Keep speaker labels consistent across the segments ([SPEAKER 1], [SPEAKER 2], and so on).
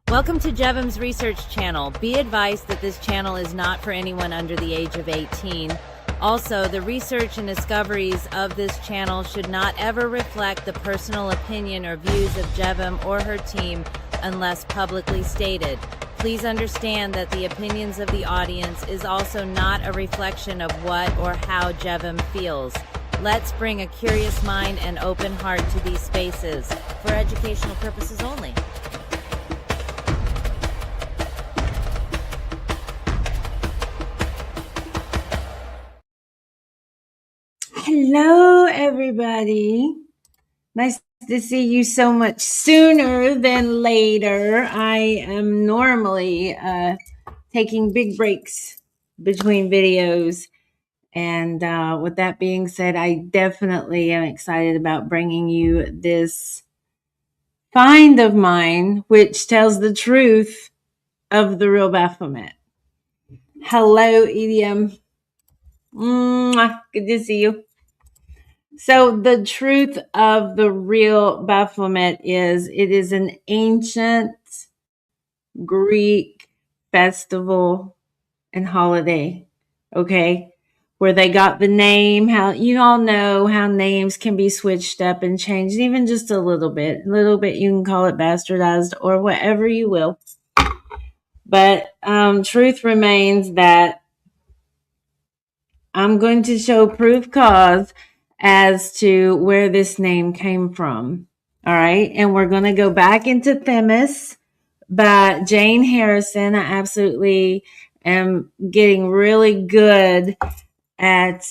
[SPEAKER 1] Welcome to Jevam's Research Channel. Be advised that this channel is not for anyone under the age of 18. Also, the research and discoveries of this channel should not ever reflect the personal opinion or views of Jevam or her team unless publicly stated. Please understand that the opinions of the audience is also not a reflection of what or how Jevam feels. Let's bring a curious mind and open heart to these spaces for educational purposes only.
[SPEAKER 2] Hello, everybody. Nice to see you so much sooner than later. I am normally taking big breaks between videos. And with that being said, I definitely am excited about bringing you this find of mine, which tells the truth of the real Baphomet. Hello, EDM. Good to see you. So the truth of the real Baphomet is it is an ancient Greek festival and holiday, okay? Where they got the name, how you all know how names can be switched up and changed, even just a little bit. A little bit, you can call it bastardized or whatever you will. But truth remains that I'm going to show proof cause as to where this name came from. All right. And we're going to go back into Themis by Jane Harrison. I absolutely am getting really good at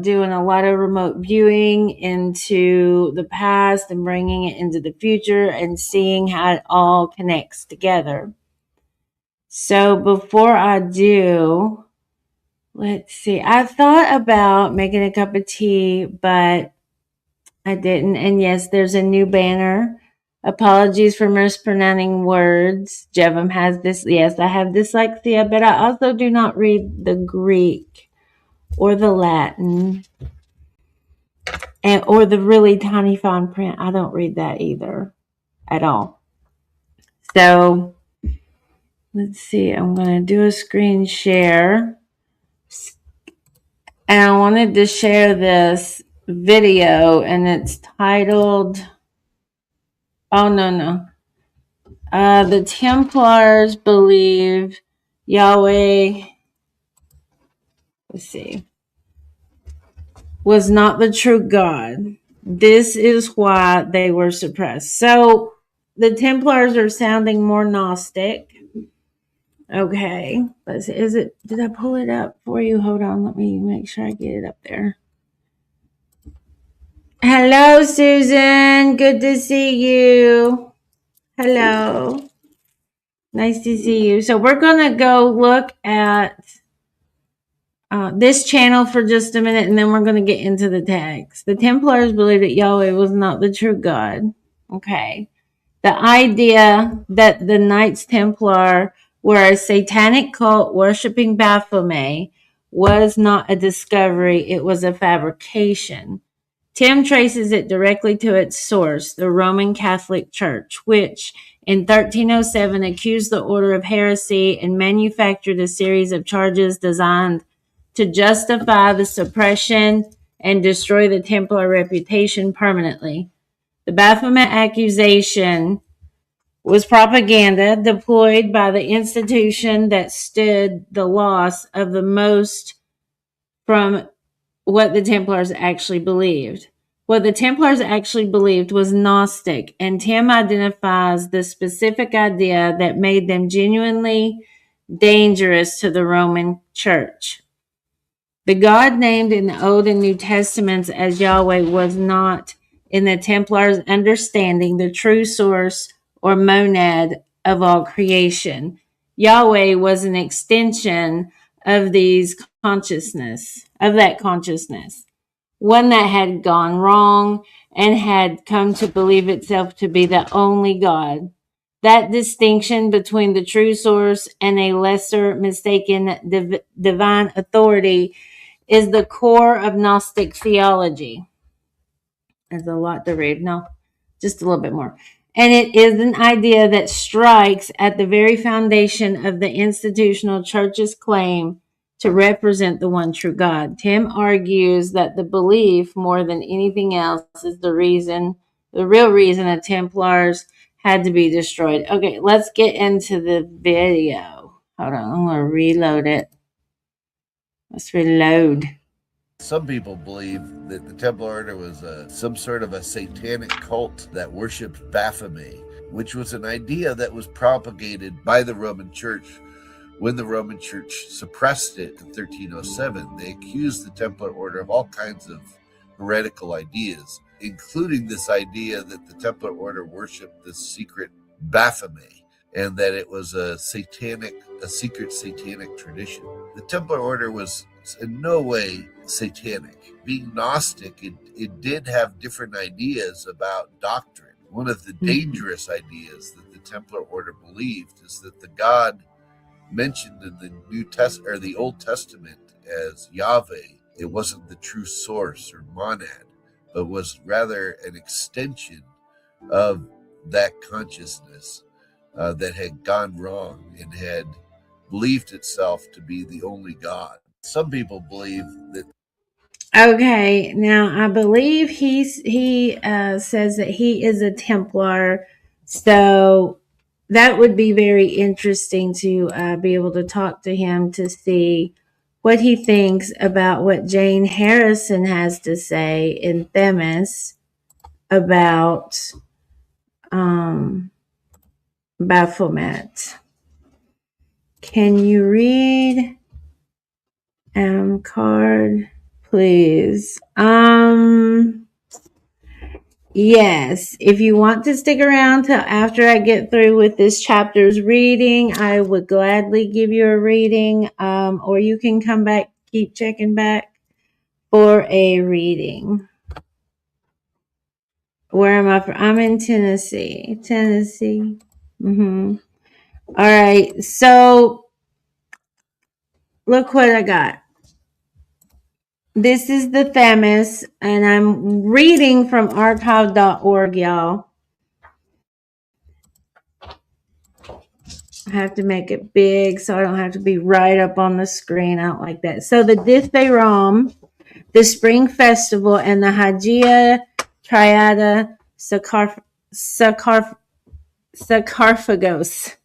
[SPEAKER 2] doing a lot of remote viewing into the past and bringing it into the future and seeing how it all connects together. So before I do, let's see. I thought about making a cup of tea, but I didn't. And yes, there's a new banner. Apologies for mispronouncing words. Jevam has this. Yes, I have dyslexia, but I also do not read the Greek or the Latin or the really tiny fine print. I don't read that either at all. So let's see. I'm going to do a screen share. And I wanted to share this video, and it's titled, the Templars believe Yahweh, was not the true God. This is why they were suppressed. So the Templars are sounding more Gnostic. Okay, did I pull it up for you? Hold on, let me make sure I get it up there. Hello, Susan. Good to see you. Hello. Nice to see you. So we're going to go look at this channel for just a minute, and then we're going to get into the text. The Templars believed that Yahweh was not the true God. Okay. The idea that the Knights Templar were a satanic cult worshiping Baphomet was not a discovery. It was a fabrication. Tim traces it directly to its source, the Roman Catholic Church, which in 1307 accused the order of heresy and manufactured a series of charges designed to justify the suppression and destroy the Templar reputation permanently. The Baphomet accusation was propaganda deployed by the institution that stood the loss of the most from what the Templars actually believed. What the Templars actually believed was Gnostic, and Tim identifies the specific idea that made them genuinely dangerous to the Roman Church. The God named in the Old and New Testaments as Yahweh was not, in the Templars' understanding, the true source or monad of all creation. Yahweh was an extension of that consciousness, one that had gone wrong and had come to believe itself to be the only God. That distinction between the true source and a lesser mistaken divine authority is the core of Gnostic theology. There's a lot to read. No, just a little bit more. And it is an idea that strikes at the very foundation of the institutional church's claim to represent the one true God. Tim argues that the belief, more than anything else, is the real reason the Templars had to be destroyed. Okay, let's get into the video. Hold on, I'm going to reload it. Let's reload.
[SPEAKER 3] Some people believe that the Templar Order was some sort of a satanic cult that worshipped Baphomet, which was an idea that was propagated by the Roman Church. When the Roman Church suppressed it in 1307, they accused the Templar Order of all kinds of heretical ideas, including this idea that the Templar Order worshipped this secret Baphomet, and that it was a secret satanic tradition. The Templar Order was in no way satanic. Being Gnostic, it did have different ideas about doctrine. One of the dangerous ideas that the Templar Order believed is that the God mentioned in the New Testament or the Old Testament as Yahweh, it wasn't the true source or monad, but was rather an extension of that consciousness that had gone wrong and had believed itself to be the only God. Some people believe that.
[SPEAKER 2] Okay, now I believe he says that he is a Templar, so that would be very interesting to be able to talk to him to see what he thinks about what Jane Harrison has to say in Themis about Baphomet. Can you read card, please? Yes, if you want to stick around till after I get through with this chapter's reading, I would gladly give you a reading, or you can come back, keep checking back for a reading. Where am I from? I'm in Tennessee. All right, so look what I got. This is the Themis, and I'm reading from archive.org, y'all. I have to make it big so I don't have to be right up on the screen. I don't like that. So the Dithyramb, the Spring Festival, and the Hagia Triada sarcophagos,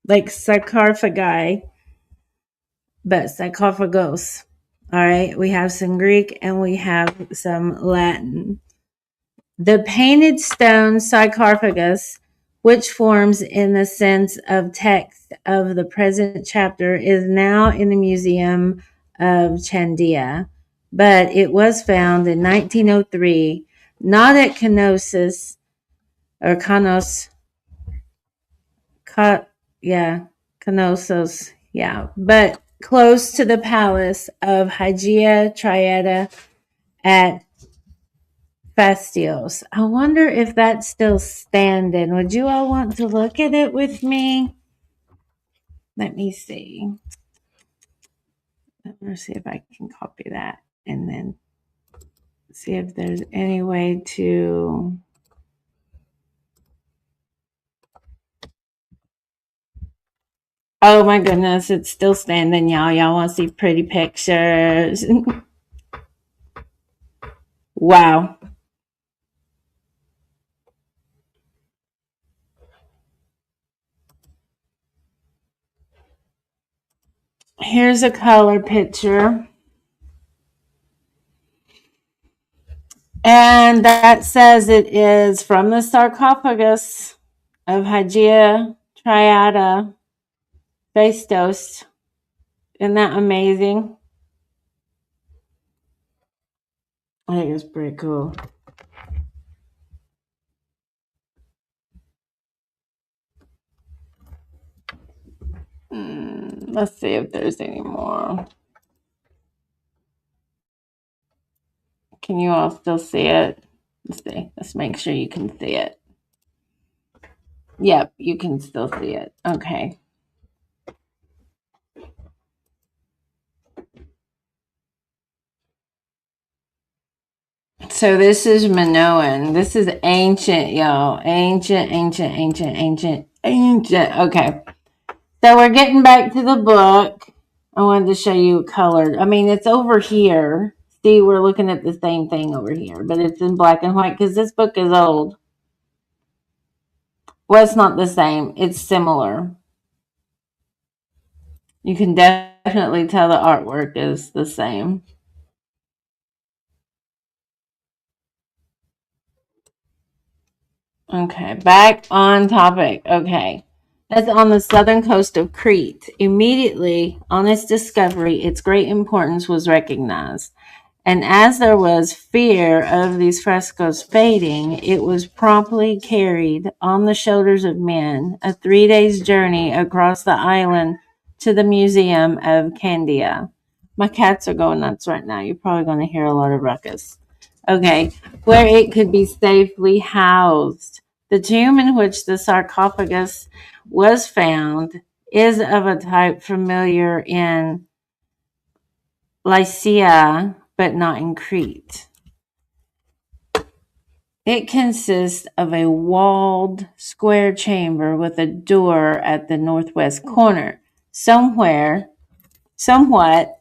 [SPEAKER 2] like sarcophagi, but sarcophagos. All right, we have some Greek and we have some Latin. The painted stone sarcophagus, which forms in the sense of text of the present chapter, is now in the Museum of Chandia, but it was found in 1903, not at Knossos, but close to the palace of Hagia Triada at Fastios. I wonder if that's still standing. Would you all want to look at it with me? Let me see. Let me see if I can copy that and then see if there's any way to. Oh my goodness, it's still standing, y'all. Y'all want to see pretty pictures? Wow. Here's a color picture. And that says it is from the sarcophagus of Hagia Triada Fastos. Isn't that amazing? I think it's pretty cool. Let's see if there's any more. Can you all still see it? Let's see. Let's make sure you can see it. Yep, you can still see it. Okay. So this is Minoan. This is ancient, y'all. Ancient. Okay. So we're getting back to the book. I wanted to show you colored. I mean, it's over here. See, we're looking at the same thing over here, but it's in black and white because this book is old. Well, it's not the same. It's similar. You can definitely tell the artwork is the same. Okay, back on topic. Okay. That's on the southern coast of Crete. Immediately on its discovery, its great importance was recognized. And as there was fear of these frescoes fading, it was promptly carried on the shoulders of men, a 3 days journey across the island to the Museum of Candia. My cats are going nuts right now. You're probably going to hear a lot of ruckus. Okay, where it could be safely housed. The tomb in which the sarcophagus was found is of a type familiar in Lycia, but not in Crete. It consists of a walled square chamber with a door at the northwest corner, somewhat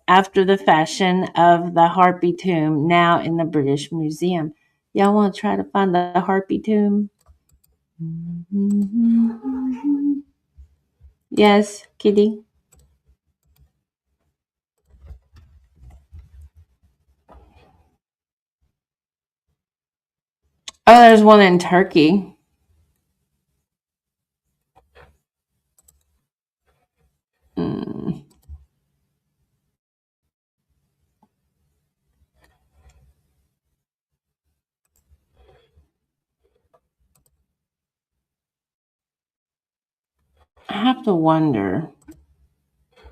[SPEAKER 2] after the fashion of the Harpy tomb now in the British Museum. Y'all want to try to find the Harpy tomb? Yes, Kitty? Oh, there's one in Turkey. I have to wonder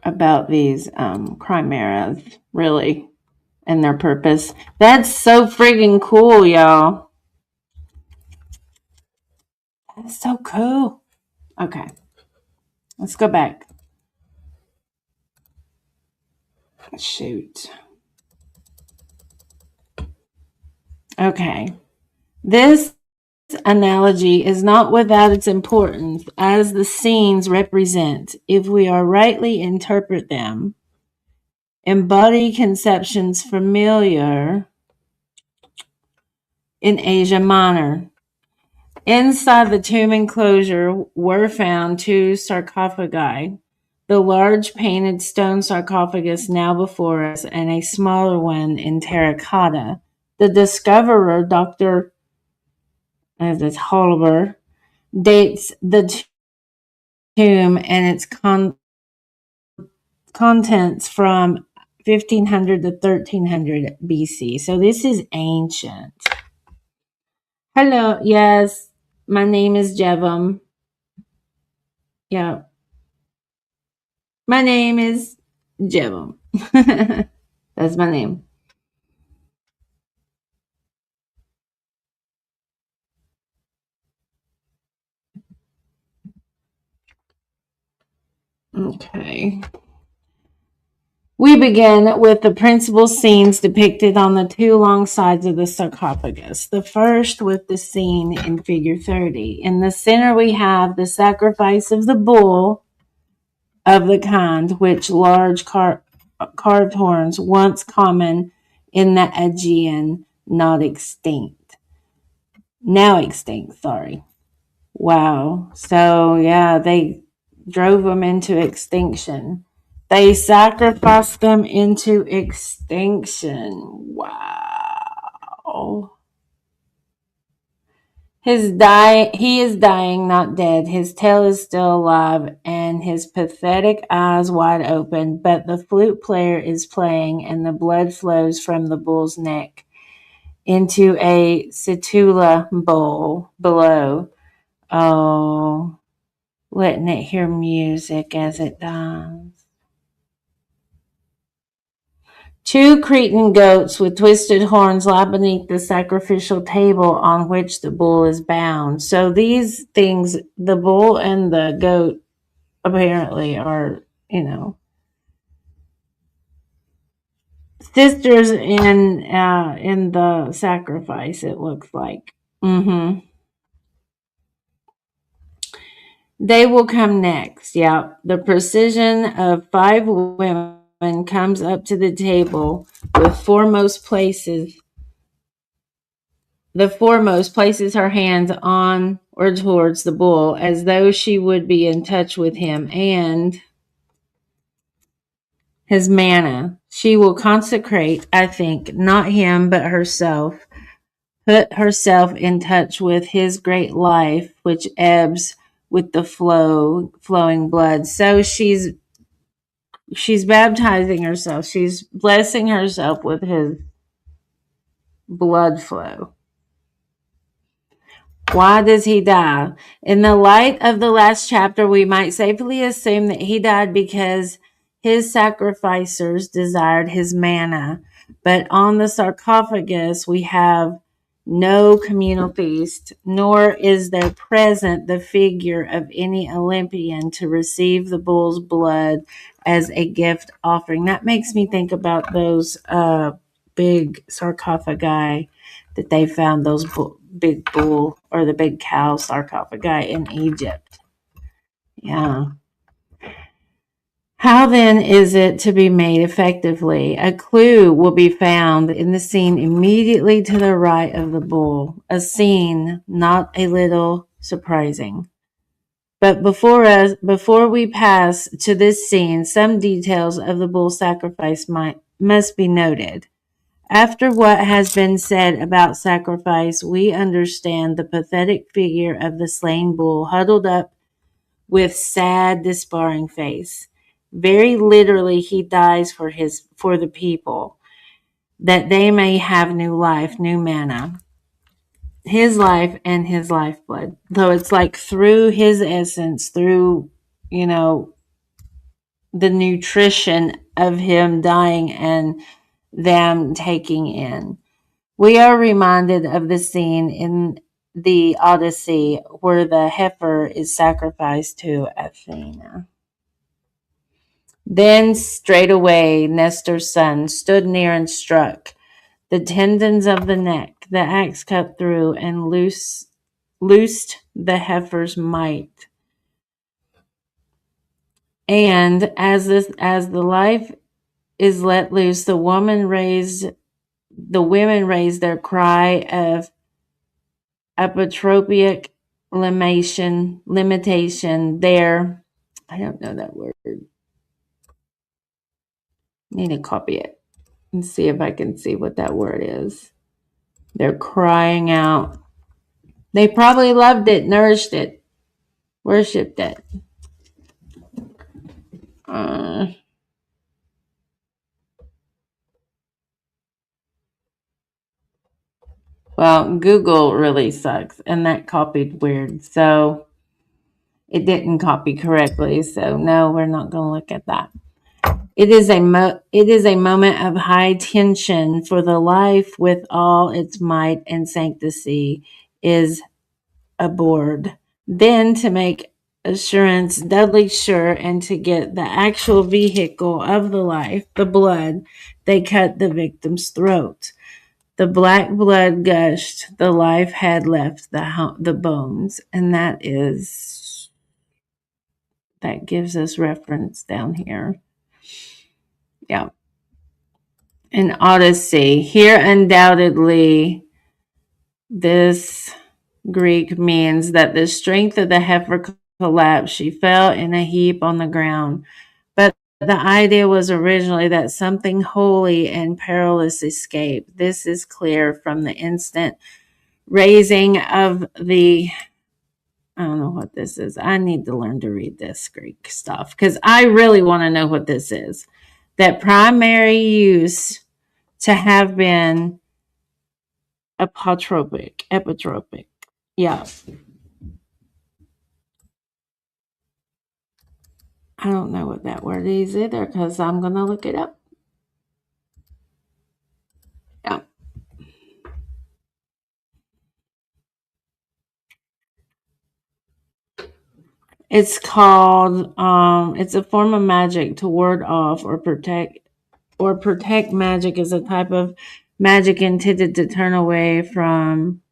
[SPEAKER 2] about these chimeras, really, and their purpose. That's so friggin' cool, y'all. That's so cool. Okay, let's go back. Shoot. Okay. This analogy is not without its importance, as the scenes represent, if we are rightly interpret them, embody conceptions familiar in Asia Minor. Inside the tomb enclosure were found 2 sarcophagi, the large painted stone sarcophagus now before us, and a smaller one in terracotta. The discoverer, Dr. Holber, dates the tomb and its contents from 1500 to 1300 BC. So this is ancient. Hello, yes, my name is Jevam. Yeah. My name is Jevam. That's my name. Okay. We begin with the principal scenes depicted on the 2 long sides of the sarcophagus. The first with the scene in figure 30. In the center we have the sacrifice of the bull of the kind which large carved horns, once common in the Aegean, now extinct. Sorry. Wow. So, yeah, they drove them into extinction. They sacrificed them into extinction. Wow. He is dying, not dead. His tail is still alive and his pathetic eyes wide open, but the flute player is playing and the blood flows from the bull's neck into a situla bowl below. Oh, letting it hear music as it dies. 2 Cretan goats with twisted horns lie beneath the sacrificial table on which the bull is bound. So these things, the bull and the goat, apparently are, sisters in the sacrifice, it looks like. They will come next. Yeah. The precision of 5 women comes up to the table with foremost places. The foremost places her hands on or towards the bull as though she would be in touch with him and his manna. She will consecrate, I think, not him, but herself. Put herself in touch with his great life, which ebbs with the flowing blood. So she's baptizing herself. She's blessing herself with his blood flow. Why does he die? In the light of the last chapter, we might safely assume that he died because his sacrificers desired his manna. But on the sarcophagus, we have no communal feast, nor is there present the figure of any Olympian to receive the bull's blood as a gift offering. That makes me think about those big sarcophagi that they found, those big bull or the big cow sarcophagi in Egypt. Yeah. How then is it to be made effectively? A clue will be found in the scene immediately to the right of the bull, a scene not a little surprising. But before we pass to this scene, some details of the bull sacrifice must be noted. After what has been said about sacrifice, we understand the pathetic figure of the slain bull huddled up with sad, despairing face. Very literally, he dies for the people, that they may have new life, new manna, his life and his lifeblood. So it's like through his essence, through, the nutrition of him dying and them taking in. We are reminded of the scene in the Odyssey where the heifer is sacrificed to Athena. Then straightway Nestor's son stood near and struck the tendons of the neck. The axe cut through and loosed the heifer's might. And as the life is let loose, the women raised their cry of apotropic limitation there. I don't know that word. Need to copy it and see if I can see what that word is. They're crying out. They probably loved it, nourished it, worshipped it. Well, Google really sucks, and that copied weird. So it didn't copy correctly. So no, we're not going to look at that. It is a moment of high tension, for the life with all its might and sanctity is aboard. Then to make assurance doubly sure and to get the actual vehicle of the life, the blood, they cut the victim's throat. The black blood gushed, the life had left the bones, and that gives us reference down here. Yeah. In Odyssey, here undoubtedly this Greek means that the strength of the heifer collapsed. She fell in a heap on the ground. But the idea was originally that something holy and perilous escaped. This is clear from the instant raising of the. I don't know what this is. I need to learn to read this Greek stuff because I really want to know what this is. That primary use to have been epitropic. Yeah. I don't know what that word is either because I'm going to look it up. Yeah. It's called, it's a form of magic to ward off or protect or protect magic is a type of magic intended to turn away from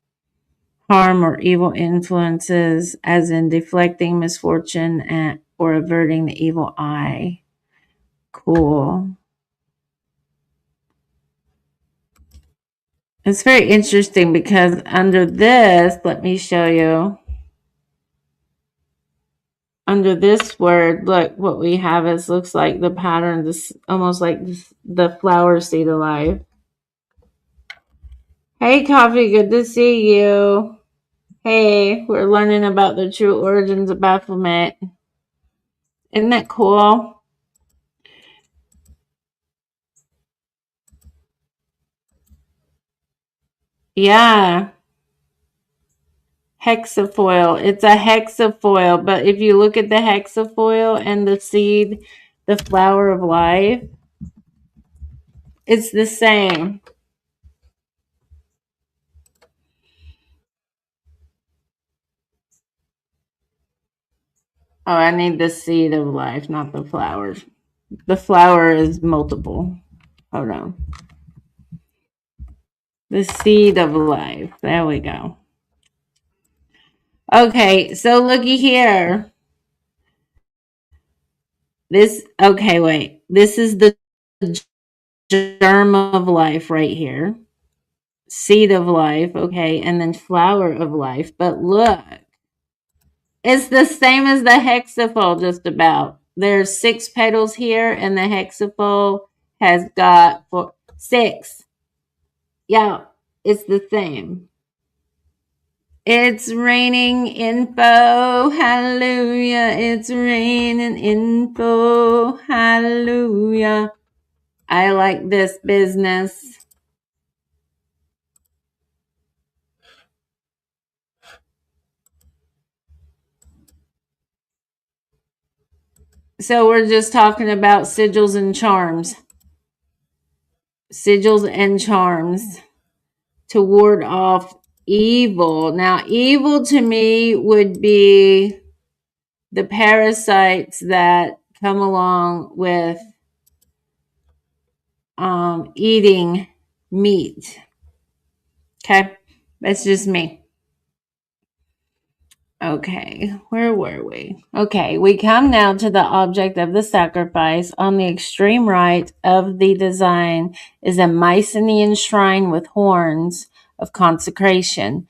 [SPEAKER 2] harm or evil influences, as in deflecting misfortune or averting the evil eye. Cool. It's very interesting because under this, let me show you. Under this word, look, what we have is looks like the pattern, this almost like the flower seed of life. Hey, Coffee, good to see you. Hey, we're learning about the true origins of Baphomet. Isn't that cool? Yeah. Hexafoil. It's a hexafoil, but if you look at the hexafoil and the seed, the flower of life, it's the same. Oh, I need the seed of life, not the flowers. The flower is multiple. Hold on. The seed of life. There we go. Okay, so looky here. Okay, wait. This is the germ of life right here. Seed of life, okay, and then flower of life. But look, it's the same as the hexafoil just about. There's 6 petals here, and the hexafoil has got 6. Yeah, it's the same. It's raining info, hallelujah. It's raining info, hallelujah. I like this business. So we're just talking about sigils and charms. Sigils and charms to ward off evil. Now, evil to me would be the parasites that come along with eating meat. Okay, that's just me. Okay, where were we? Okay, we come now to the object of the sacrifice. On the extreme right of the design is a Mycenaean shrine with horns of consecration.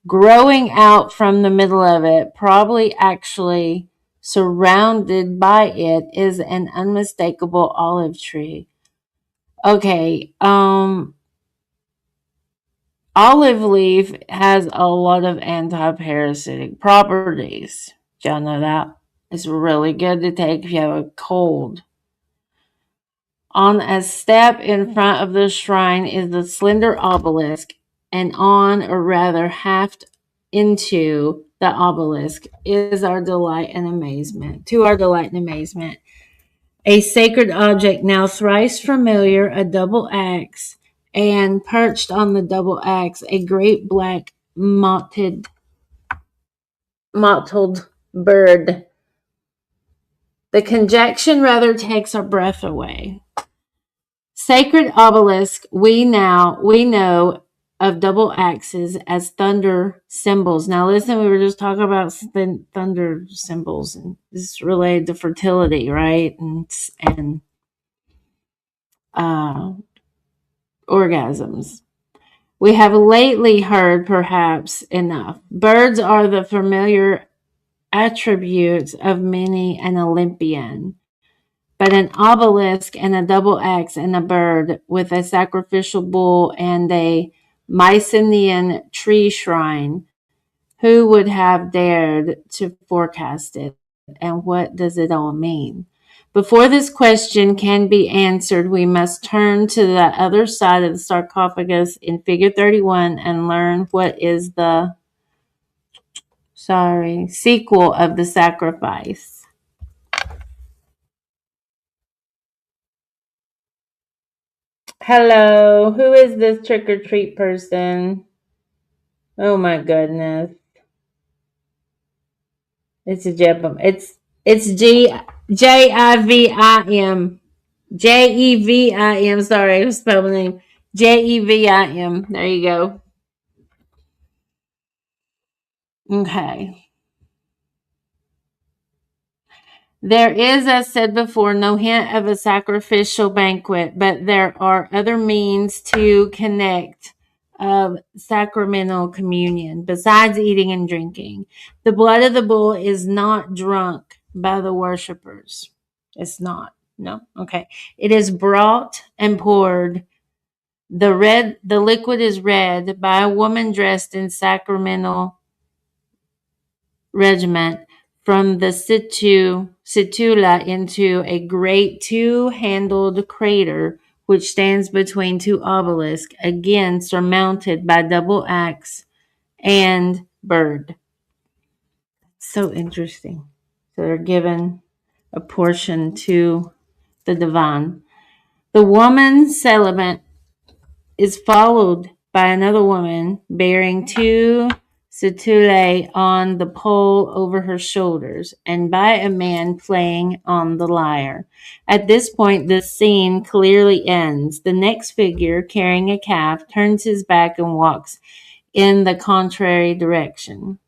[SPEAKER 2] Growing out from the middle of it, probably actually surrounded by it, is an unmistakable olive tree. Okay, olive leaf has a lot of anti-parasitic properties. Did y'all know that? It's really good to take if you have a cold. On a step in front of the shrine is the slender obelisk, and on, or rather halved into the obelisk, is our delight and amazement. To our delight and amazement, a sacred object now thrice familiar, a double axe, and perched on the double axe, a great black mottled bird. The conjunction rather takes our breath away. Sacred obelisk, we know of double axes as thunder symbols. Now listen, we were just talking about thunder symbols, and this is related to fertility, right? And orgasms. We have lately heard, perhaps enough. Birds are the familiar attributes of many an Olympian. But an obelisk and a double axe and a bird with a sacrificial bull and a Mycenaean tree shrine, who would have dared to forecast it? And what does it all mean? Before this question can be answered, we must turn to the other side of the sarcophagus in figure 31 and learn what is the sequel of the sacrifice. Hello, who is this trick or treat person? Oh my goodness. It's a Jivim. It's Jivim. Jevim. Sorry, I was spelling the name. Jevim. There you go. Okay. There is, as said before, no hint of a sacrificial banquet, but there are other means to connect of sacramental communion besides eating and drinking. The blood of the bull is not drunk by the worshippers. It's not. No. Okay. It is brought and poured. The liquid is read by a woman dressed in sacramental regiment from the situla into a great two-handled crater which stands between two obelisks, again surmounted by double axe and bird. So interesting. So they're given a portion to the divine. The woman celibate is followed by another woman bearing two situlae on the pole over her shoulders, and by a man playing on the lyre. At this point, the scene clearly ends. The next figure, carrying a calf, turns his back and walks in the contrary direction.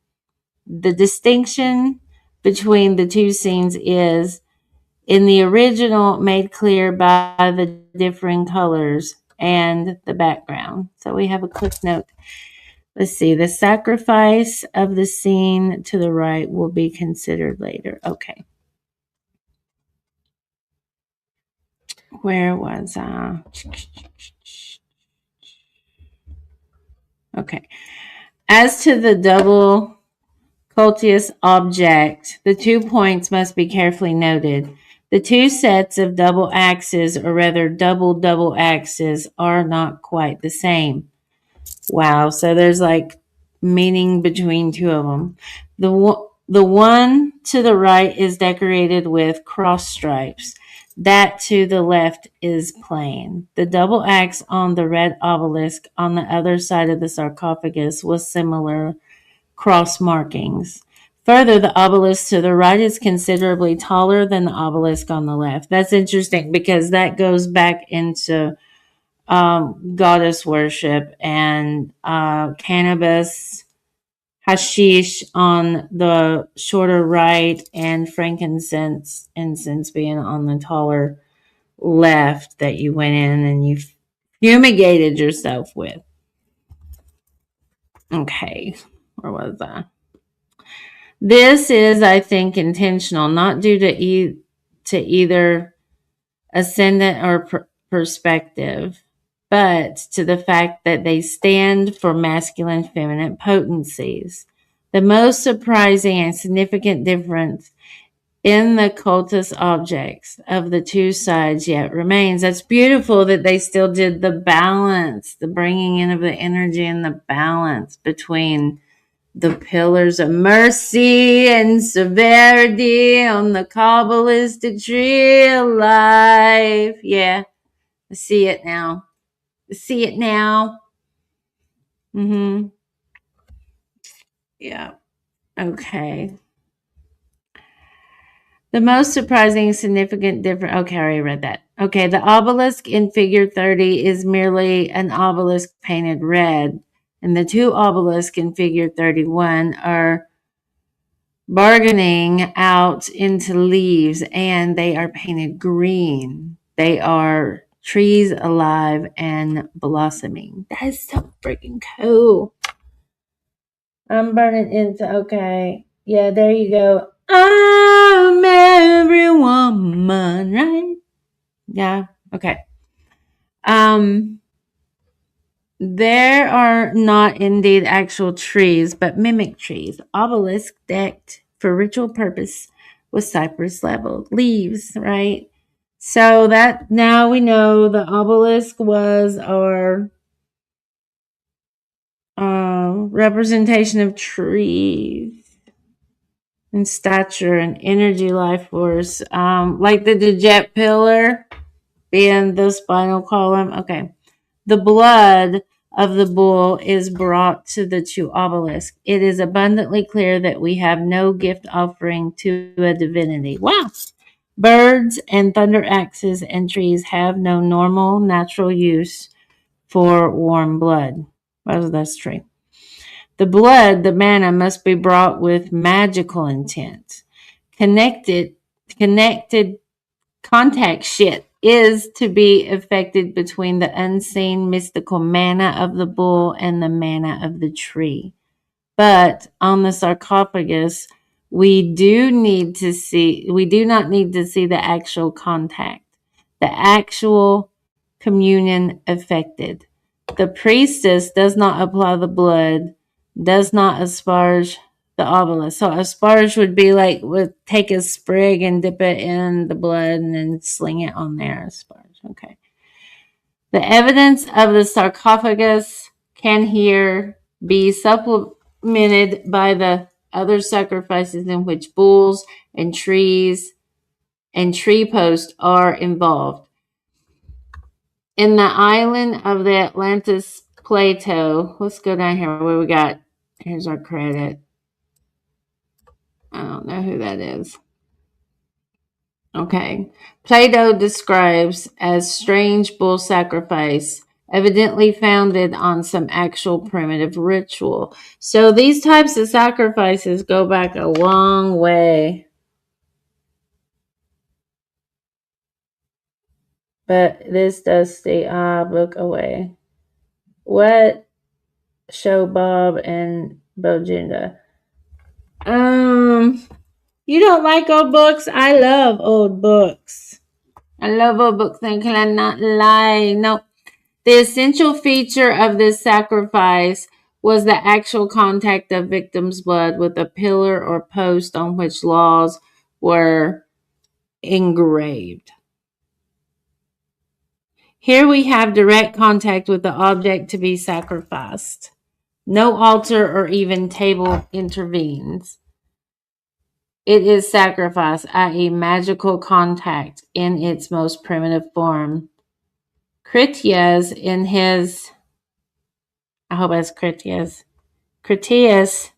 [SPEAKER 2] The distinction between the two scenes is, in the original, made clear by the differing colors and the background. So we have a quick note. Let's see. The sacrifice of the scene to the right will be considered later. Okay. Where was I? Okay. As to the double cultious object, the 2 points must be carefully noted. The two sets of double axes, or rather double axes, are not quite the same. Wow, so there's like meaning between two of them. The one to the right is decorated with cross stripes. That to the left is plain. The double axe on the red obelisk on the other side of the sarcophagus was similar cross markings. Further, the obelisk to the right is considerably taller than the obelisk on the left. That's interesting because that goes back into goddess worship and cannabis, hashish on the shorter right, and frankincense, incense being on the taller left that you went in and you fumigated yourself with. Okay, where was I? This is, I think, intentional, not due to either ascendant or perspective, but to the fact that they stand for masculine feminine potencies. The most surprising and significant difference in the cultist objects of the two sides yet remains. That's beautiful that they still did the balance, the bringing in of the energy and the balance between the pillars of mercy and severity on the Kabbalistic tree of life. Yeah, I see it now. See it now. Yeah. Okay. The most surprising significant difference. Okay, I already read that. Okay, the obelisk in figure 30 is merely an obelisk painted red, and the two obelisks in figure 31 are bargaining out into leaves, and they are painted green. They are trees alive and blossoming. That is so freaking cool. I'm burning into, okay. Yeah, there you go. I'm every woman, right? Yeah, okay. There are not indeed actual trees, but mimic trees. Obelisk decked for ritual purpose with cypress level leaves, right? So that now we know the obelisk was our representation of trees and stature and energy life force, like the Djet pillar being the spinal column. Okay. The blood of the bull is brought to the two obelisks. It is abundantly clear that we have no gift offering to a divinity. Wow. Birds and thunder axes and trees have no normal natural use for warm blood. Well, that's true. The blood, the manna, must be brought with magical intent. Connected contact shit is to be effected between the unseen mystical manna of the bull and the manna of the tree. But on the sarcophagus, we do not need to see the actual contact, the actual communion effected. The priestess does not apply the blood, does not asparage the obelisk. So asparage would be like, would take a sprig and dip it in the blood and then sling it on there. Asparage, okay. The evidence of the sarcophagus can here be supplemented by the other sacrifices in which bulls and trees and tree posts are involved. In the island of the Atlantis Plato, let's go down here where we got, here's our credit. I don't know who that is. Okay. Plato describes as strange bull sacrifice, evidently founded on some actual primitive ritual. So these types of sacrifices go back a long way. But this does stay book away. What show Bob and Bojinda? You don't like old books? I love old books. I love old books, and cannot lie. No. The essential feature of this sacrifice was the actual contact of victim's blood with a pillar or post on which laws were engraved. Here we have direct contact with the object to be sacrificed. No altar or even table intervenes. It is sacrifice, i.e., magical contact in its most primitive form. Critias, in his, I hope it's Critias,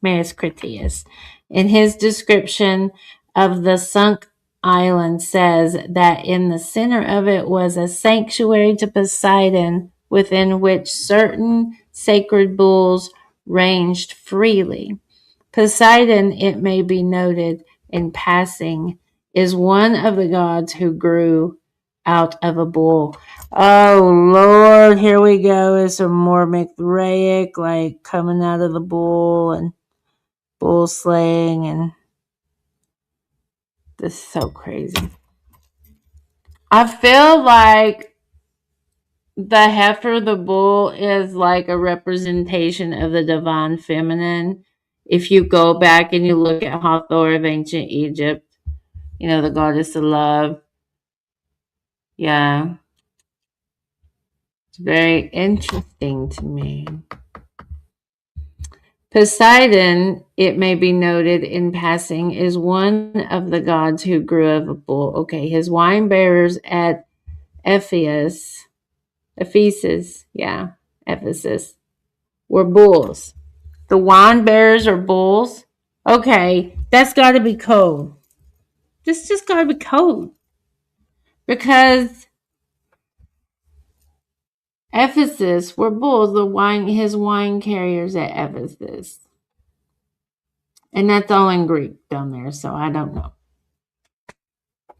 [SPEAKER 2] maybe it's Critias, in his description of the sunk island, says that in the center of it was a sanctuary to Poseidon, within which certain sacred bulls ranged freely. Poseidon, it may be noted in passing, is one of the gods who grew out of a bull. Oh Lord, here we go. It's some more Mithraic, like coming out of the bull and bull slaying, and this is so crazy. I feel like the heifer, the bull, is like a representation of the divine feminine. If you go back and you look at Hathor of ancient Egypt, you know, the goddess of love. Yeah. It's very interesting to me. Poseidon, it may be noted in passing, is one of the gods who grew of a bull. Okay, his wine bearers at Ephesus, were bulls. The wine bearers are bulls? Okay, that's got to be code. This just got to be code. Because Ephesus were bulls, his wine carriers at Ephesus. And that's all in Greek down there, so I don't know.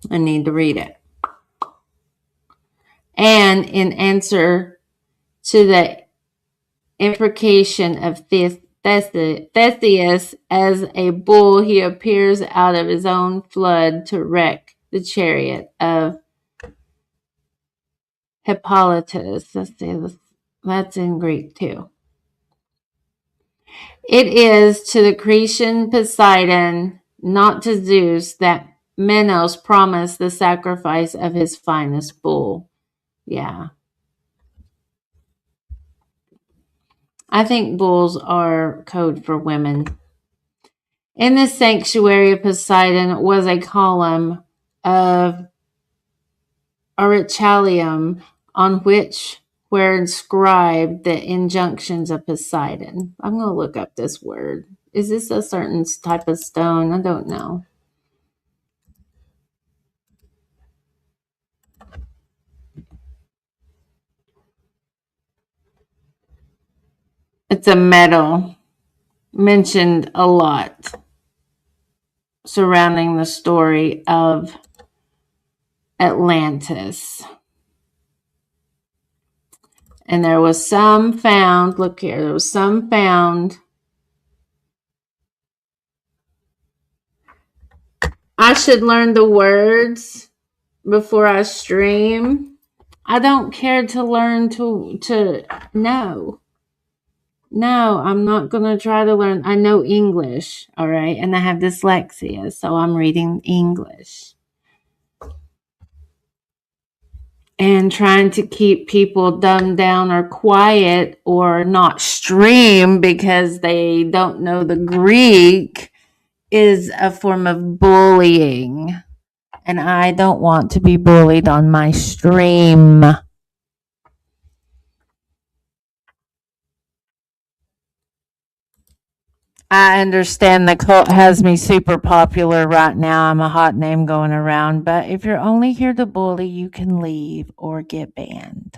[SPEAKER 2] I need to read it. And in answer to the imprecation of Theseus as a bull, he appears out of his own flood to wreck the chariot of Hippolytus. Let's see, that's in Greek too. It is to the Cretan Poseidon, not to Zeus, that Minos promised the sacrifice of his finest bull. Yeah. I think bulls are code for women. In the sanctuary of Poseidon was a column of orichalcum on which were inscribed the injunctions of Poseidon. I'm going to look up this word. Is this a certain type of stone? I don't know. It's a metal mentioned a lot surrounding the story of Atlantis. And there was some found, look here, there was some found. I should learn the words before I stream. I don't care to learn to know. No, I'm not going to try to learn. I know English, all right? And I have dyslexia, so I'm reading English. And trying to keep people dumbed down or quiet or not stream because they don't know the Greek is a form of bullying. And I don't want to be bullied on my stream. I understand the cult has me super popular right now. I'm a hot name going around. But if you're only here to bully, you can leave or get banned.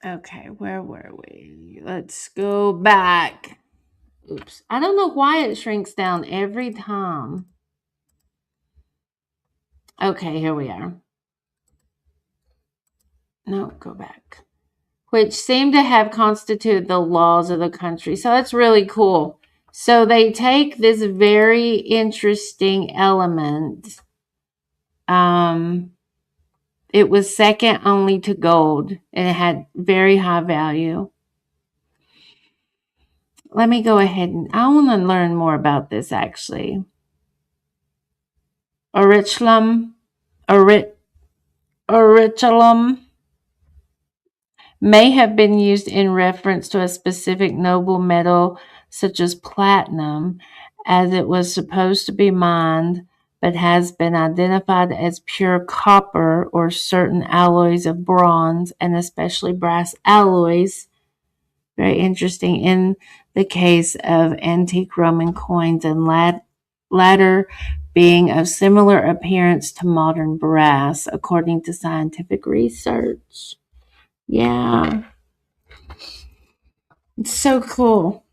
[SPEAKER 2] Okay, where were we? Let's go back. Oops. I don't know why it shrinks down every time. Okay, here we are. No, go back. Which seem to have constituted the laws of the country. So that's really cool. So they take this very interesting element. It was second only to gold, and it had very high value. Let me go ahead and I want to learn more about this actually. Orichalcum may have been used in reference to a specific noble metal such as platinum, as it was supposed to be mined, but has been identified as pure copper or certain alloys of bronze, and especially brass alloys. Very interesting in the case of antique Roman coins and latter being of similar appearance to modern brass, according to scientific research. Yeah. It's so cool.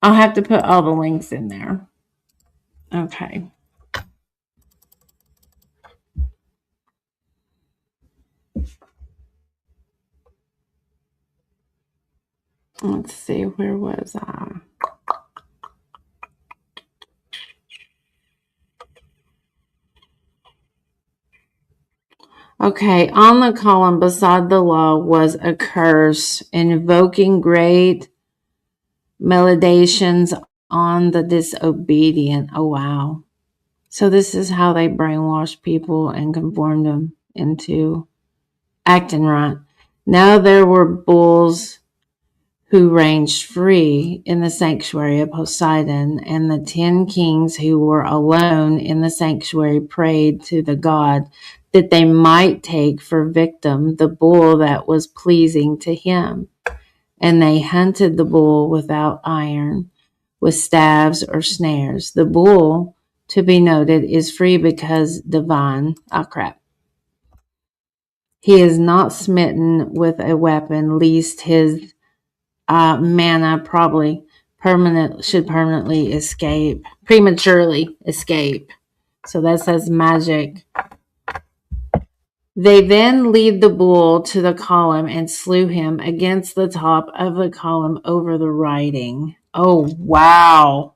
[SPEAKER 2] I'll have to put all the links in there. Okay. Let's see, where was I? Okay, on the column beside the law was a curse invoking great maledications on the disobedient. Oh, wow. So this is how they brainwash people and conformed them into acting right. Now there were bulls who ranged free in the sanctuary of Poseidon, and the 10 kings who were alone in the sanctuary prayed to the god that they might take for victim the bull that was pleasing to him. And they hunted the bull without iron, with staves or snares. The bull, to be noted, is free because divine. Oh, crap. He is not smitten with a weapon, lest his mana probably should permanently prematurely escape. So that says magic. They then lead the bull to the column and slew him against the top of the column over the writing. Oh, wow.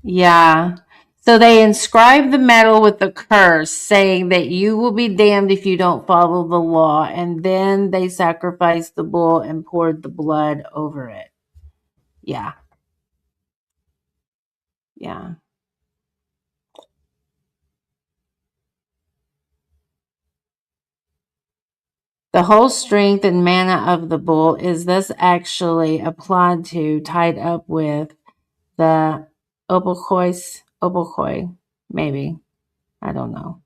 [SPEAKER 2] Yeah. So they inscribed the metal with the curse, saying that you will be damned if you don't follow the law. And then they sacrificed the bull and poured the blood over it. Yeah. Yeah. The whole strength and mana of the bull is thus actually applied to, tied up with, the obokoi, maybe. I don't know.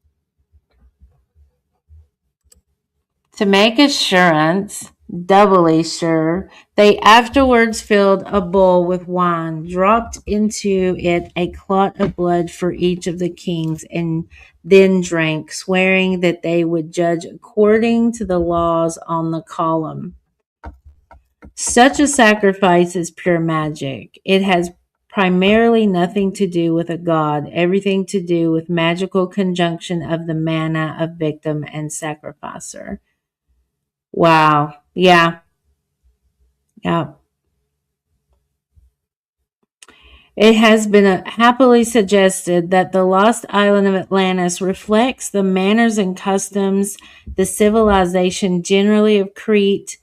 [SPEAKER 2] To make assurance doubly sure. They afterwards filled a bowl with wine, dropped into it a clot of blood for each of the kings, and then drank, swearing that they would judge according to the laws on the column. Such a sacrifice is pure magic. It has primarily nothing to do with a god, everything to do with magical conjunction of the mana of victim and sacrificer. Wow. Yeah. Yeah. It has been happily suggested that the lost island of Atlantis reflects the manners and customs, the civilization generally of Crete,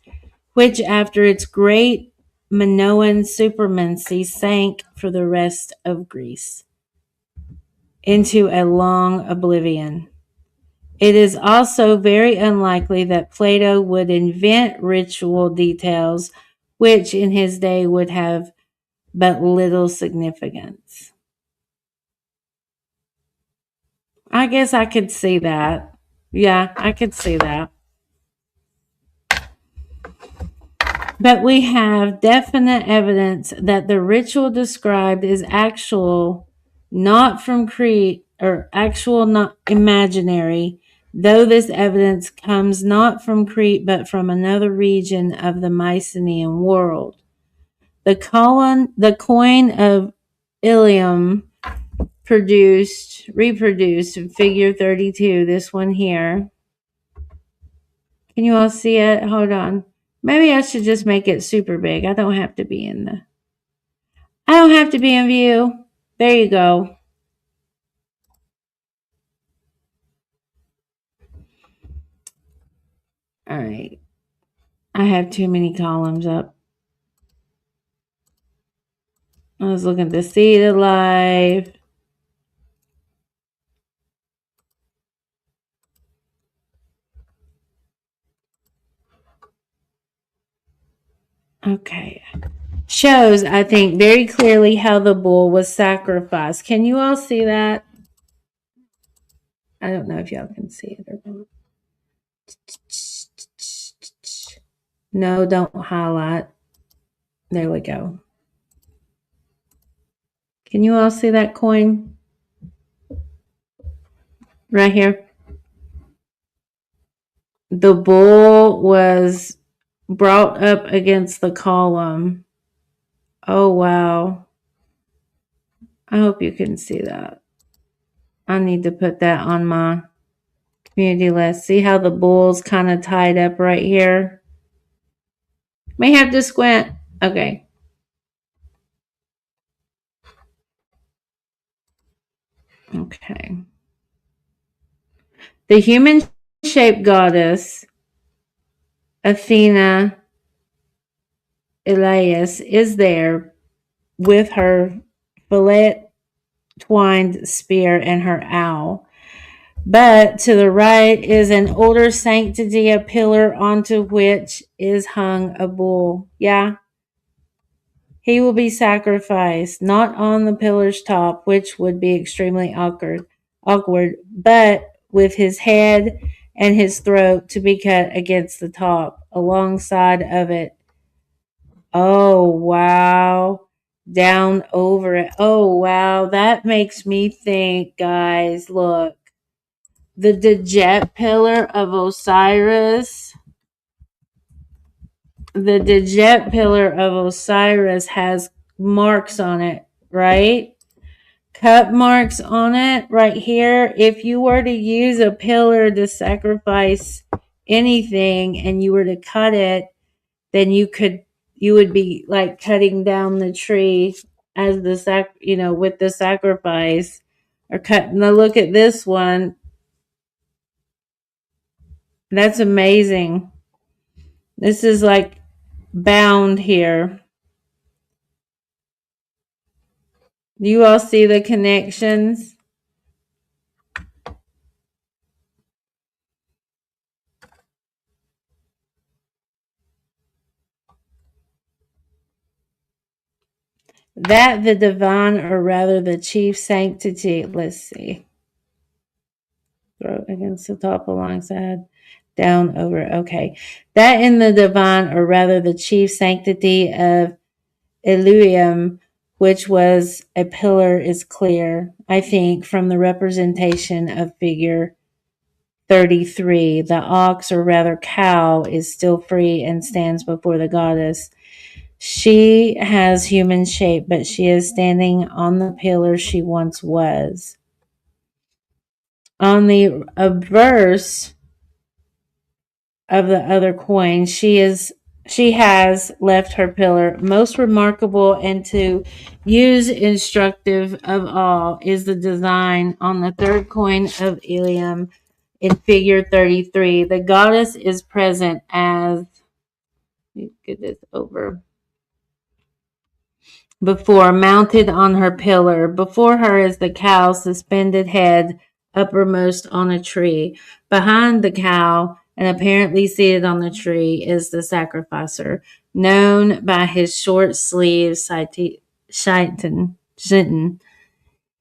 [SPEAKER 2] which after its great Minoan supremacy sank for the rest of Greece into a long oblivion. It is also very unlikely that Plato would invent ritual details which in his day would have but little significance. I guess I could see that. Yeah, I could see that. But we have definite evidence that the ritual described is actual, not from Crete, or actual, not imaginary, though this evidence comes not from Crete but from another region of the Mycenaean world. The coin of Ilium reproduced in figure 32, this one here. Can you all see it? Hold on. Maybe I should just make it super big. I don't have to be in view. There you go. All right. I have too many columns up. I was looking to see the live. Okay. Shows, I think, very clearly how the bull was sacrificed. Can you all see that? I don't know if y'all can see it or not. No, don't highlight. There we go. Can you all see that coin? Right here. The bull was brought up against the column. Oh, wow. I hope you can see that. I need to put that on my community list. See how the bull's kind of tied up right here? May have to squint. Okay. Okay. The human-shaped goddess, Athena Elias, is there with her fillet-twined spear and her owl. But to the right is an older sanctity, a pillar onto which is hung a bull. Yeah. He will be sacrificed, not on the pillar's top, which would be extremely awkward, but with his head and his throat to be cut against the top, alongside of it. Oh, wow. Down over it. Oh, wow. That makes me think, guys, look. The Djet pillar of Osiris. The Djet pillar of Osiris has marks on it, right? Cut marks on it right here. If you were to use a pillar to sacrifice anything and you were to cut it, then you would be like cutting down the tree as with the sacrifice, or cutting. Now look at this one. That's amazing. This is like bound here. Do you all see the connections? That the divine, or rather the chief sanctity, let's see. Throat against the top alongside. down over. Okay. That in the divine, or rather the chief sanctity of Illuium, which was a pillar, is clear, I think, from the representation of figure 33. The ox, or rather cow, is still free and stands before the goddess. She has human shape, but she is standing on the pillar she once was. On the obverse of the other coin, she has left her pillar. Most remarkable and to use instructive of all is the design on the third coin of Ilium in figure 33. The goddess is present as, get this over, before, mounted on her pillar. Before her is the cow, suspended head uppermost on a tree. Behind the cow, and apparently seated on the tree, is the sacrificer, known by his short sleeve chiton.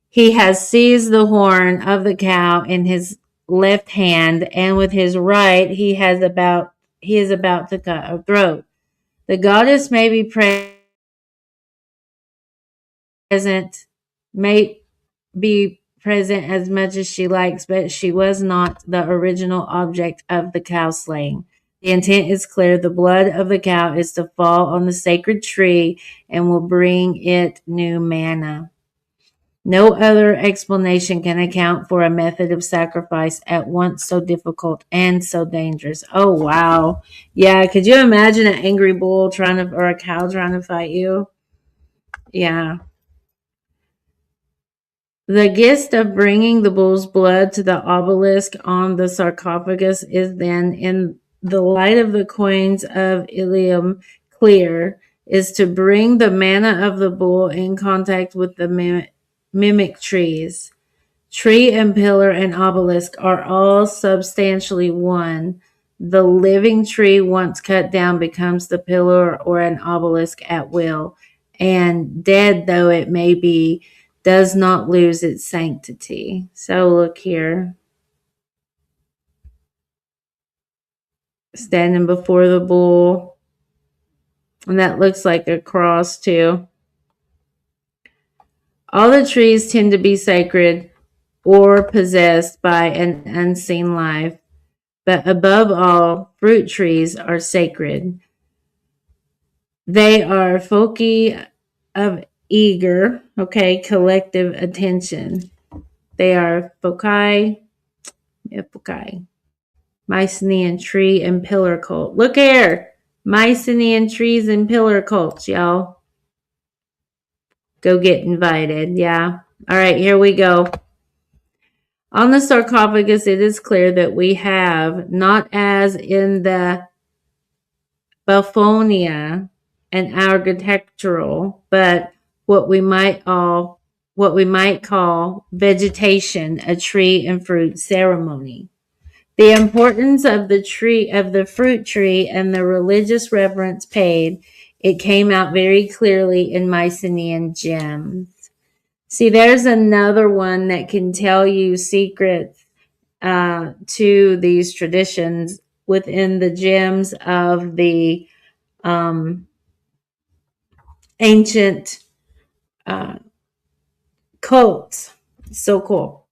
[SPEAKER 2] He has seized the horn of the cow in his left hand, and with his right he is about to cut her throat. The goddess may be may be present as much as she likes, but she was not the original object of the cow slaying. The intent is clear. The blood of the cow is to fall on the sacred tree and will bring it new manna. No other explanation can account for a method of sacrifice at once so difficult and so dangerous. Oh, wow. Yeah, could you imagine an angry bull or a cow trying to fight you? Yeah. The gist of bringing the bull's blood to the obelisk on the sarcophagus is then, in the light of the coins of Ilium, clear, is to bring the manna of the bull in contact with the mimic trees. Tree and pillar and obelisk are all substantially one. The living tree, once cut down, becomes the pillar or an obelisk at will, and dead though it may be, does not lose its sanctity. So look here. Standing before the bull. And that looks like a cross too. All the trees tend to be sacred or possessed by an unseen life. But above all, fruit trees are sacred. They are foci of eager, collective attention. They are foci, Mycenaean tree and pillar cult. Look here, Mycenaean trees and pillar cults, y'all. Go get invited, yeah. All right, here we go. On the sarcophagus, it is clear that we have, not as in the Baphonia and architectural, but what we might call vegetation, a tree and fruit ceremony. The importance of the fruit tree and the religious reverence paid, it came out very clearly in Mycenaean gems. See, there's another one that can tell you secrets to these traditions within the gems of the ancient cults. So cool.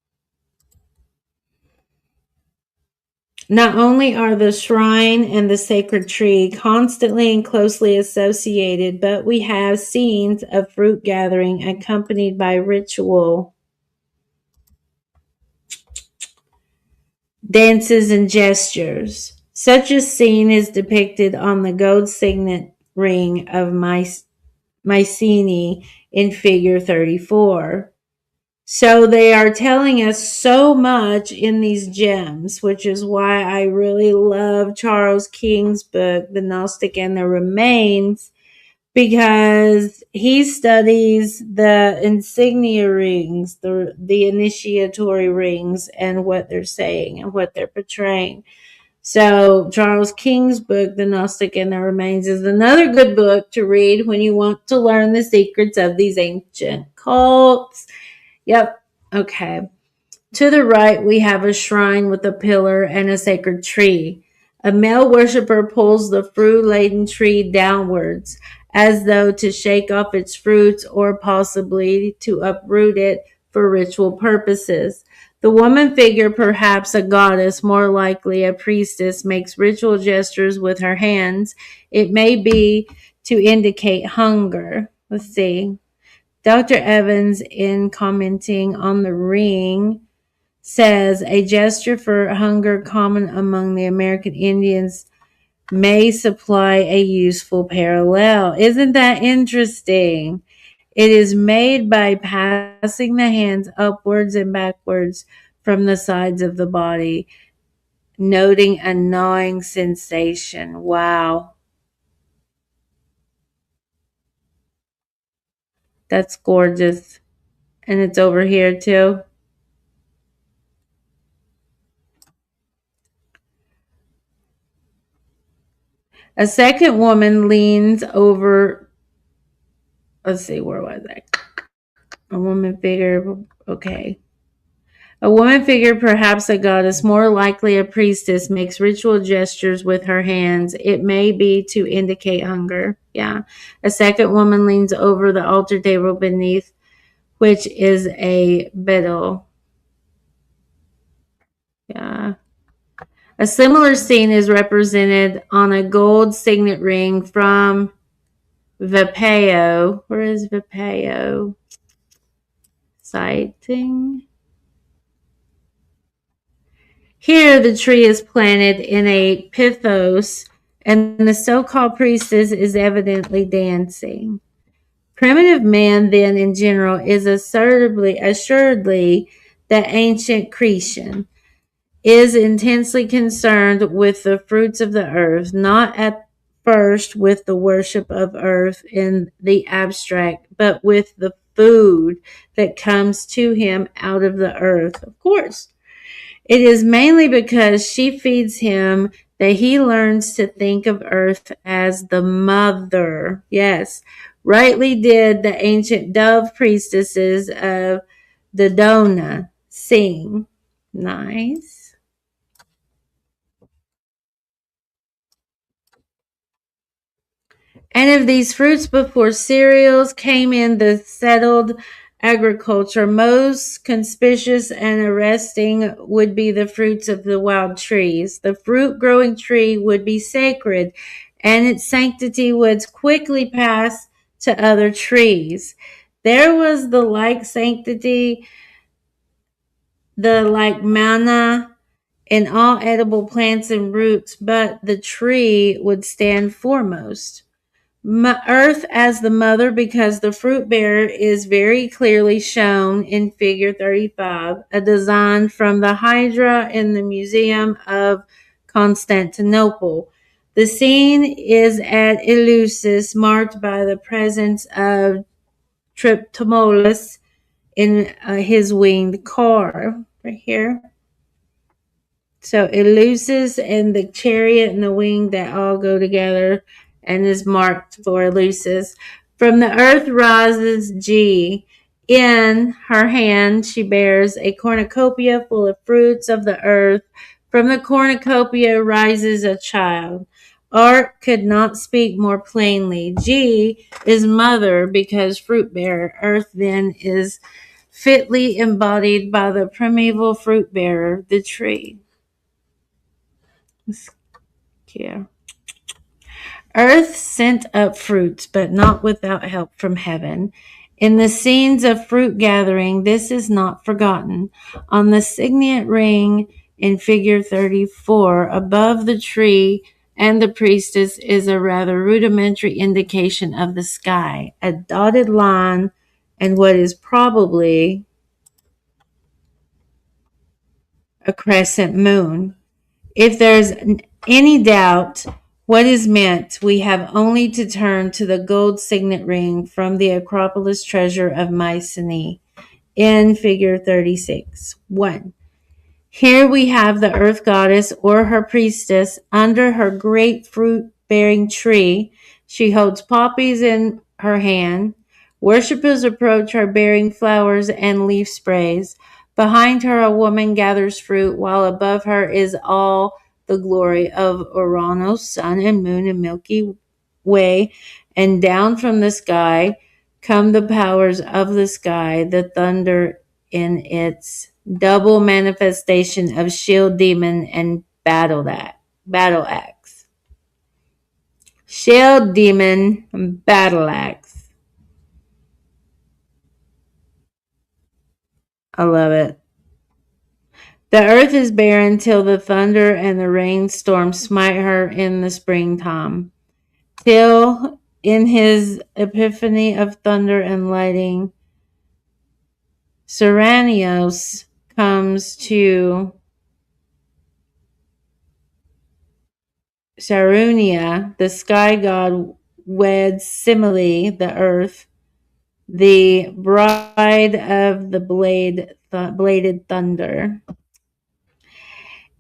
[SPEAKER 2] Not only are the shrine and the sacred tree constantly and closely associated, but we have scenes of fruit gathering accompanied by ritual dances and gestures. Such a scene is depicted on the gold signet ring of Mycenae in figure 34. So they are telling us so much in these gems, which is why I really love Charles King's book, The Gnostic and the Remains, because he studies the insignia rings, the initiatory rings, and what they're saying and what they're portraying. So Charles King's book, The Gnostic and the Remains, is another good book to read when you want to learn the secrets of these ancient cults. Yep. Okay. To the right, we have a shrine with a pillar and a sacred tree. A male worshiper pulls the fruit-laden tree downwards, as though to shake off its fruits or possibly to uproot it for ritual purposes. The woman figure, perhaps a goddess, more likely a priestess, makes ritual gestures with her hands. It may be to indicate hunger. Let's see. Dr. Evans, in commenting on the ring, says a gesture for hunger common among the American Indians may supply a useful parallel. Isn't that interesting? It is made by passing the hands upwards and backwards from the sides of the body, noting a gnawing sensation. Wow. That's gorgeous. And it's over here too. A second woman leans over. Let's see, where was I? A woman figure. Okay. A woman figure, perhaps a goddess, more likely a priestess, makes ritual gestures with her hands. It may be to indicate hunger. Yeah. A second woman leans over the altar table beneath, which is a betel. Yeah. A similar scene is represented on a gold signet ring from Vipeo. Where is Vipeo? Sighting. Here, the tree is planted in a pithos, and the so-called priestess is evidently dancing. Primitive man, then, in general, is assuredly the ancient Cretan, is intensely concerned with the fruits of the earth, not at first with the worship of earth in the abstract, but with the food that comes to him out of the earth. Of course, it is mainly because she feeds him that he learns to think of earth as the mother. Yes, rightly did the ancient dove priestesses of Dodona sing. Nice. And of these fruits before cereals came in the settled agriculture, most conspicuous and arresting would be the fruits of the wild trees. The fruit-growing tree would be sacred, and its sanctity would quickly pass to other trees. There was the like sanctity, the like manna in all edible plants and roots, but the tree would stand foremost. Earth as the mother, because the fruit bearer is very clearly shown in figure 35, a design from the Hydra in the Museum of Constantinople. The scene is at Eleusis, marked by the presence of Triptomolus in his winged car. Right here. So Eleusis and the chariot and the wing that all go together and is marked for Eleusis. From the earth rises G. In her hand she bears a cornucopia full of fruits of the earth. From the cornucopia rises a child. Art could not speak more plainly. G is mother because fruit bearer. Earth then is fitly embodied by the primeval fruit bearer, the tree. Yeah. Earth sent up fruits, but not without help from heaven. In the scenes of fruit gathering, this is not forgotten. On the signet ring in figure 34, above the tree and the priestess, is a rather rudimentary indication of the sky, a dotted line and what is probably a crescent moon. If there's any doubt what is meant, we have only to turn to the gold signet ring from the Acropolis treasure of Mycenae in figure 36. 1. Here we have the earth goddess or her priestess under her great fruit-bearing tree. She holds poppies in her hand. Worshippers approach her bearing flowers and leaf sprays. Behind her, a woman gathers fruit, while above her is all the glory of Uranus, sun and moon and Milky Way, and down from the sky come the powers of the sky, the thunder in its double manifestation of shield demon and battle axe. Shield demon and battle axe. I love it. The earth is barren till the thunder and the rainstorm smite her in the springtime. Till in his epiphany of thunder and lightning, Cyranios comes to Sarunia, the sky god weds Simile, the earth, the bride of the bladed thunder.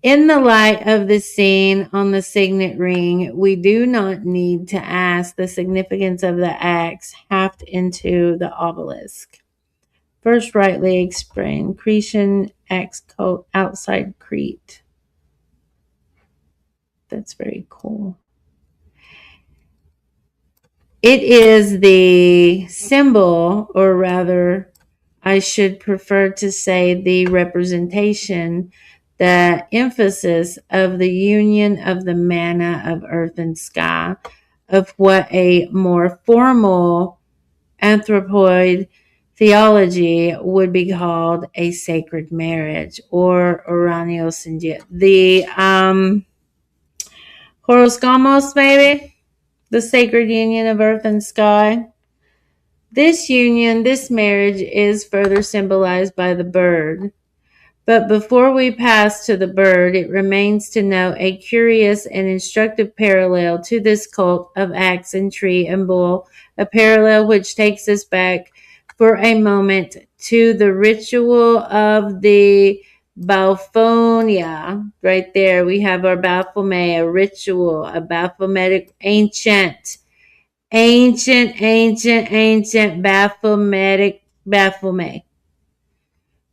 [SPEAKER 2] In the light of the scene on the signet ring, we do not need to ask the significance of the axe haft into the obelisk. First rightly explained, Cretan axe coat outside Crete. That's very cool. It is the symbol, or rather, I should prefer to say the representation, the emphasis of the union of the manna of earth and sky, of what a more formal anthropoid theology would be called a sacred marriage, or Uraniosyngit. The Horoscomos, maybe? The sacred union of earth and sky. This union, this marriage, is further symbolized by the bird. But before we pass to the bird, it remains to note a curious and instructive parallel to this cult of axe and tree and bull, a parallel which takes us back for a moment to the ritual of the Bouphonia. Right there, we have our Baphomet, a ritual, a Baphometic ancient Baphomet.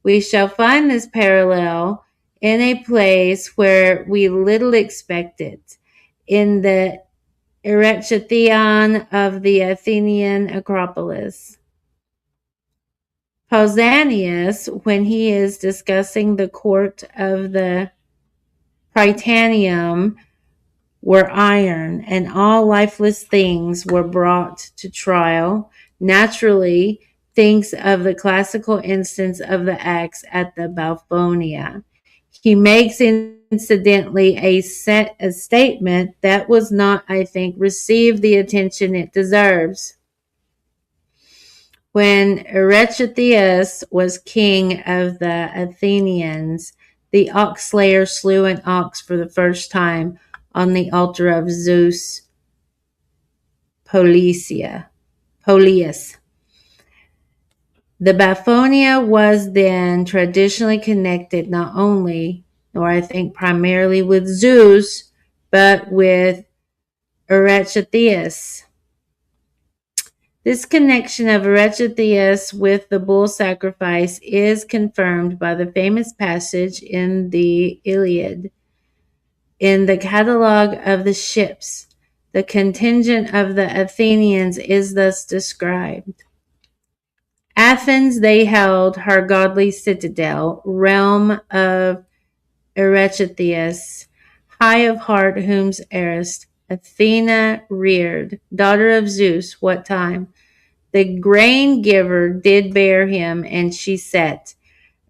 [SPEAKER 2] We shall find this parallel in a place where we little expect it, in the Erechitheon of the Athenian Acropolis. Pausanias, when he is discussing the court of the Prytaneum, were iron, and all lifeless things were brought to trial, naturally thinks of the classical instance of the axe at the Bouphonia. He makes incidentally a statement that was not, I think, received the attention it deserves. When Erechitheus was king of the Athenians, the ox slayer slew an ox for the first time on the altar of Zeus Polius. The Bouphonia was then traditionally connected not only, nor I think primarily with Zeus, but with Erechitheus. This connection of Erechitheus with the bull sacrifice is confirmed by the famous passage in the Iliad. In the catalogue of the ships, the contingent of the Athenians is thus described. Athens they held her godly citadel, realm of Erechitheus, high of heart whom's heiress Athena reared, daughter of Zeus, what time? The grain giver did bear him, and she set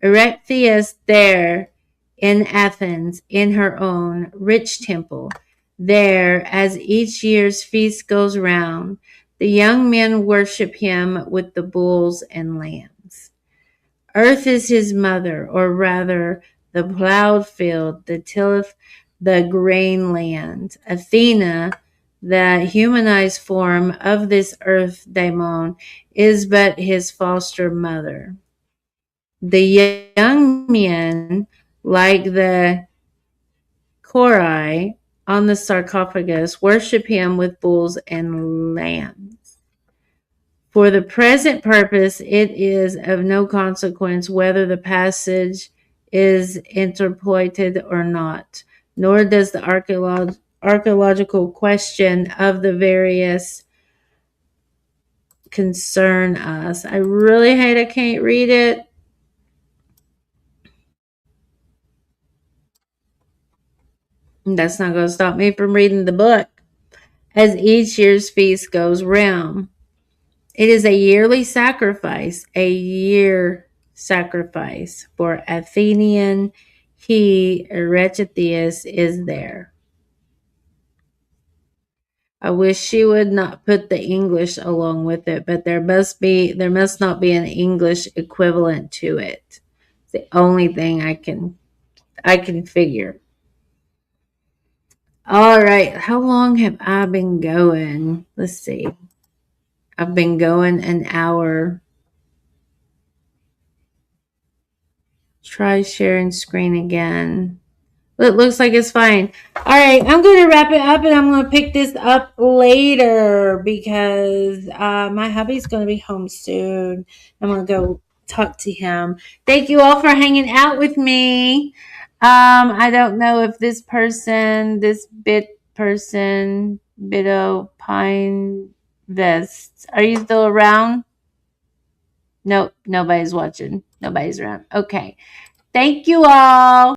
[SPEAKER 2] Erechitheus there in Athens, in her own rich temple. There, as each year's feast goes round, the young men worship him with the bulls and lambs. Earth is his mother, or rather, the plowed field that tilleth the grain land. Athena, the humanized form of this earth daemon, is but his foster mother. The young men, like the Chori on the sarcophagus, worship him with bulls and lambs. For the present purpose, it is of no consequence whether the passage is interpolated or not. nor does the archaeological question of the various concern us. I really hate I can't read it. That's not going to stop me from reading the book. As each year's feast goes round, it is a yearly sacrifice, for Athenian. He, Erechitheus, is there. I wish she would not put the English along with it, but there must not be an English equivalent to it. It's the only thing I can figure. All right, how long have I been going? Let's see. I've been going an hour. Try sharing screen again. It looks like it's fine. All right, I'm going to wrap it up, and I'm going to pick this up later because my hubby's going to be home soon. I'm going to go talk to him. Thank you all for hanging out with me. I don't know if this Bido Pine Vest, are you still around? Nope, nobody's watching. Nobody's around. Okay. Thank you all.